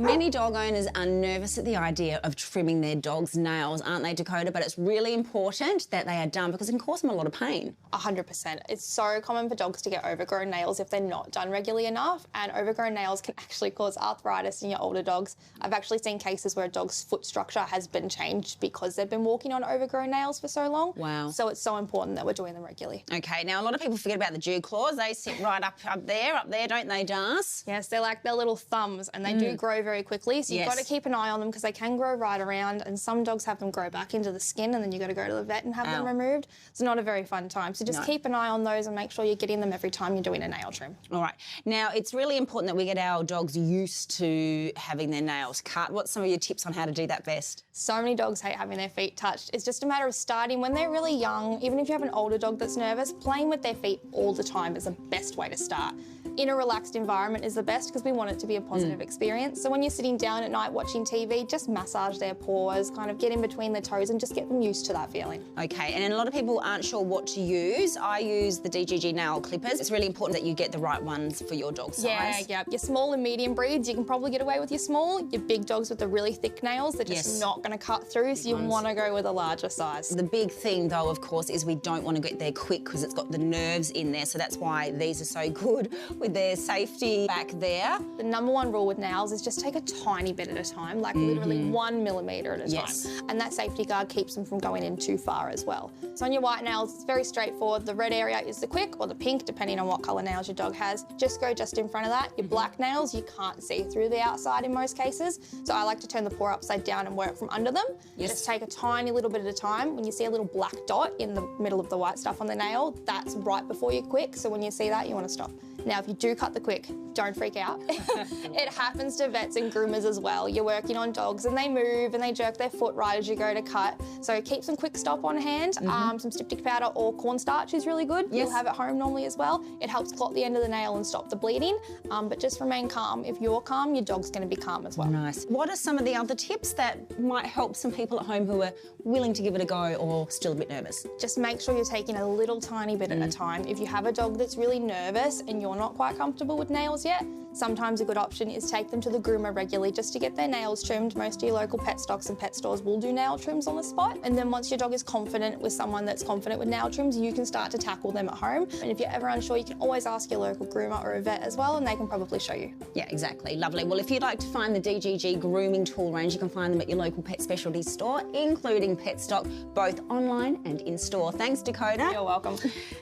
Many dog owners are nervous at the idea of trimming their dog's nails, aren't they, Dakota? But it's really important that they are done because it can cause them a lot of pain. 100%. It's so common for dogs to get overgrown nails if they're not done regularly enough, and overgrown nails can actually cause arthritis in your older dogs. I've actually seen cases where a dog's foot structure has been changed because they've been walking on overgrown nails for so long. Wow. So it's so important that we're doing them regularly. Okay, now a lot of people forget about the dew claws. They sit right up there, don't they, Das? Yes, they're like their little thumbs, and they do grow very quickly, so you've got to keep an eye on them because they can grow right around, and some dogs have them grow back into the skin, and then you've got to go to the vet and have them removed. It's not a very fun time, so just keep an eye on those and make sure you're getting them every time you're doing a nail trim. All right. Now, it's really important that we get our dogs used to having their nails cut. What's some of your tips on how to do that best? So many dogs hate having their feet touched. It's just a matter of starting when they're really young. Even if you have an older dog that's nervous, playing with their feet all the time is the best way to start. In a relaxed environment is the best because we want it to be a positive experience. So when you're sitting down at night watching TV, just massage their paws, kind of get in between the toes and just get them used to that feeling. Okay, and a lot of people aren't sure what to use. I use the DGG nail clippers. It's really important that you get the right ones for your dog size. Yeah. Your small and medium breeds, you can probably get away with your small. Your big dogs with the really thick nails, they're just not going to cut through, so you want to go with a larger size. The big thing, though, of course, is we don't want to get there quick because it's got the nerves in there, so that's why these are so good with their safety back there. The number one rule with nails is just take a tiny bit at a time, like literally 1 millimetre at a time. And that safety guard keeps them from going in too far as well. So on your white nails, it's very straightforward. The red area is the quick or the pink, depending on what colour nails your dog has. Just go just in front of that. Your black nails, you can't see through the outside in most cases. So I like to turn the paw upside down and work from under them. Just take a tiny little bit at a time. When you see a little black dot in the middle of the white stuff on the nail, that's right before your quick. So when you see that, you want to stop. Now, if you do cut the quick, don't freak out. It happens to vets and groomers as well. You're working on dogs and they move and they jerk their foot right as you go to cut. So keep some quick stop on hand. Some styptic powder or cornstarch is really good. You'll have at home normally as well. It helps clot the end of the nail and stop the bleeding. But just remain calm. If you're calm, your dog's going to be calm as well. Nice. What are some of the other tips that might help some people at home who are willing to give it a go or still a bit nervous? Just make sure you're taking a little tiny bit at a time. If you have a dog that's really nervous and you're not quite comfortable with nails yet, sometimes a good option is take them to the groomer regularly just to get their nails trimmed. Most of your local pet stocks and pet stores will do nail trims on the spot. And then once your dog is confident with someone that's confident with nail trims, you can start to tackle them at home. And if you're ever unsure, you can always ask your local groomer or a vet as well, and they can probably show you. Yeah, exactly. Lovely. Well, if you'd like to find the DGG grooming tool range, you can find them at your local pet specialty store, including pet stock, both online and in store. Thanks, Dekota. You're welcome.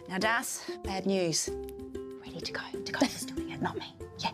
Now, Das, bad news. Ready to go. Dekota's doing it, not me. Yeah.